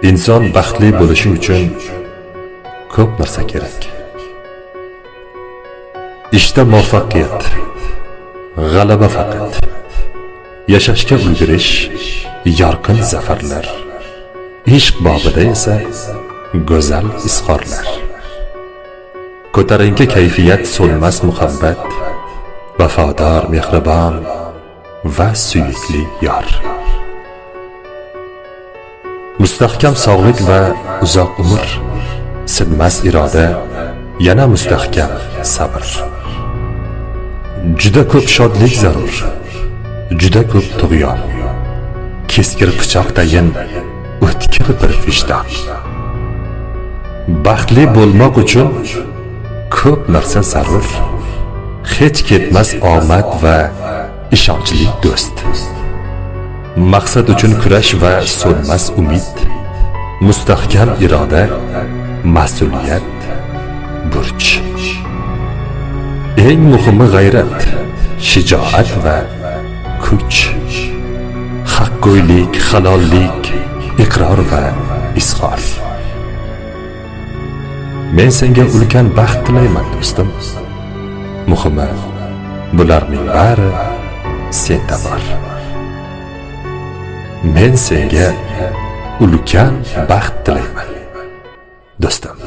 inson baxtli bo'lishi uchun ko'p narsa kerak. Ishda muvaffaqiyat, g'alaba faqat. Yashashga ulgurish, yorqin zafarlar. Ishq bobida esa go'zal izhorlar. Ko'tarinki kayfiyat, so'nmas muhabbat, vafodor, mehribon va suyukli yor. Mustahkam sog'lik va uzoq umr, sinmas iroda, yana mustahkam sabr. Juda ko'p shodlik zarur, juda ko'p tug'yon, keskir pichoqdayin o'tkir bir vijdon. Baxtli bo'lmoq uchun ko'p narsa zarur, hech ketmas omad va ishonchli do'st. Maqsad uchun kurash va so'nmas umid, mustahkam iroda, mas'uliyat, burch. Eng muhimi g'ayrat, shijoat va kuch. Haqqo'ylik, halollik, iqror va izhor. Men senga ulkan baxt tilayman do'stim. Muhimi bularning bari senda bor. Men senga ulkan baxt tilayman do'stim.